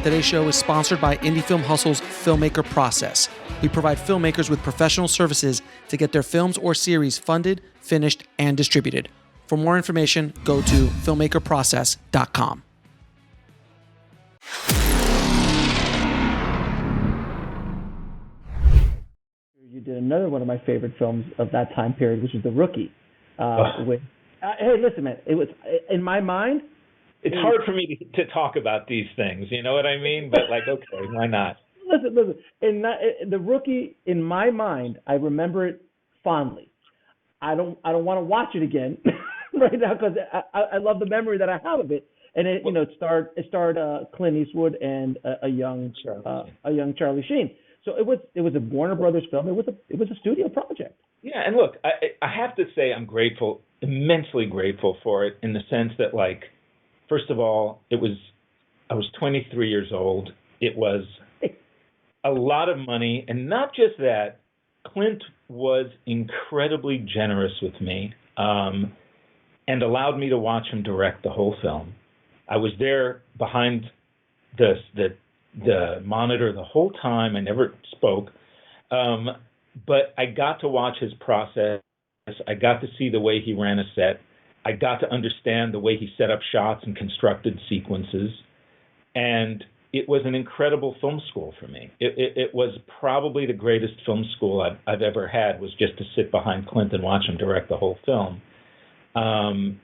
Today's show is sponsored by Indie Film Hustle's Filmmaker Process. We provide filmmakers with professional services to get their films or series funded, finished, and distributed. For more information, go to filmmakerprocess.com. You did another one of my favorite films of that time period, which is The Rookie. Hey, listen, man, it was, in my mind... It's hard for me to talk about these things, you know what I mean? But like, okay, why not? Listen. The Rookie, in my mind, I remember it fondly. I don't want to watch it again right now because I love the memory that I have of it. And it starred Clint Eastwood and a young Charlie Sheen. So it was a Warner Brothers film. It was a studio project. Yeah, and look, I have to say I'm grateful, immensely grateful for it, in the sense that, like, first of all, I was 23 years old. It was a lot of money. And not just that, Clint was incredibly generous with me and allowed me to watch him direct the whole film. I was there behind the monitor the whole time. I never spoke. But I got to watch his process. I got to see the way he ran a set. I got to understand the way he set up shots and constructed sequences. And it was an incredible film school for me. It was probably the greatest film school I've ever had, was just to sit behind Clint and watch him direct the whole film. And,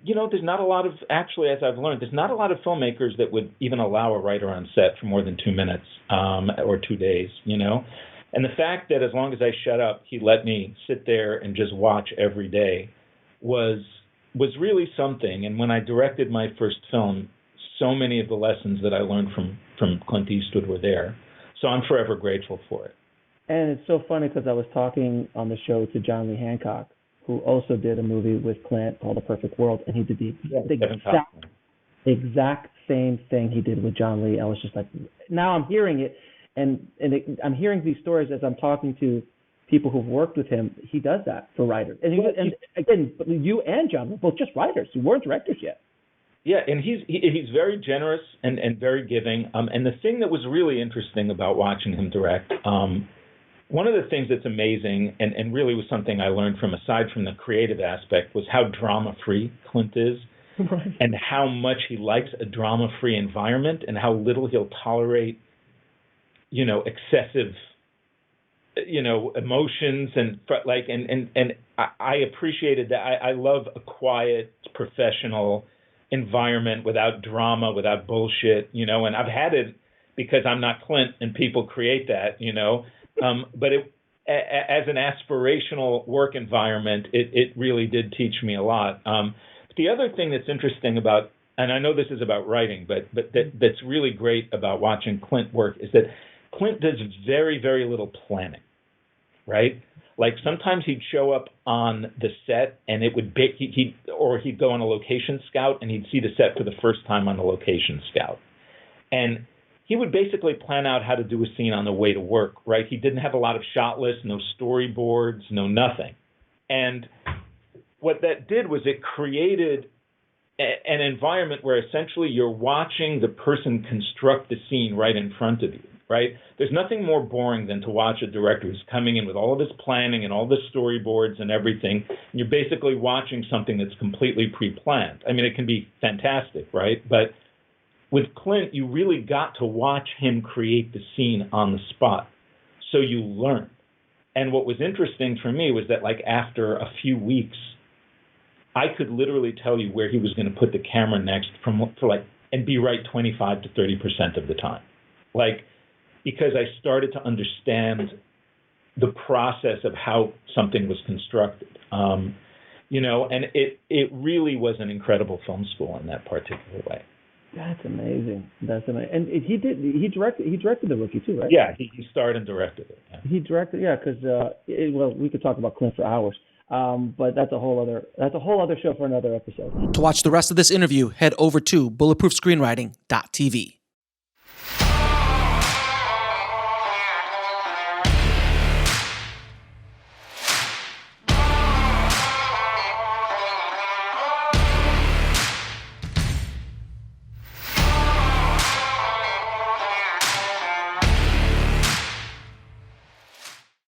there's not a lot of, actually, as I've learned, there's not a lot of filmmakers that would even allow a writer on set for more than 2 minutes or 2 days, And the fact that as long as I shut up, he let me sit there and just watch every day was really something. And when I directed my first film, so many of the lessons that I learned from Clint Eastwood were there. So I'm forever grateful for it. And it's so funny because I was talking on the show to John Lee Hancock, who also did a movie with Clint called The Perfect World, and he did the exact same thing he did with John Lee. I was just like, now I'm hearing it, and I'm hearing these stories as I'm talking to people who've worked with him. He does that for writers. And again, you and John were both just writers. You weren't directors yet. Yeah, and he's very generous and very giving. And the thing that was really interesting about watching him direct, one of the things that's amazing and really was something I learned from, aside from the creative aspect, was how drama-free Clint is. Right. And how much he likes a drama-free environment and how little he'll tolerate, excessive emotions and I appreciated that. I love a quiet, professional environment without drama, without bullshit, and I've had it because I'm not Clint and people create that, but as an aspirational work environment, it really did teach me a lot. The other thing that's interesting about, and I know this is about writing, but that's really great about watching Clint work is that Clint does very, very little planning, right? Like sometimes he'd show up on the set and it would be, he'd go on a location scout and he'd see the set for the first time on a location scout. And he would basically plan out how to do a scene on the way to work, right? He didn't have a lot of shot lists, no storyboards, no nothing. And what that did was it created an environment where essentially you're watching the person construct the scene right in front of you, right? There's nothing more boring than to watch a director who's coming in with all of his planning and all the storyboards and everything, and you're basically watching something that's completely pre-planned. I mean, it can be fantastic, right? But with Clint, you really got to watch him create the scene on the spot, so you learned. And what was interesting for me was that, like, after a few weeks, I could literally tell you where he was going to put the camera next and be right 25 to 30% of the time. Like, because I started to understand the process of how something was constructed. And it really was an incredible film school in that particular way. That's amazing. And he directed The Rookie too, right? Yeah, he starred and directed it. Yeah. He directed, because we could talk about Clint for hours. But that's a whole other show for another episode. To watch the rest of this interview, head over to bulletproofscreenwriting.tv.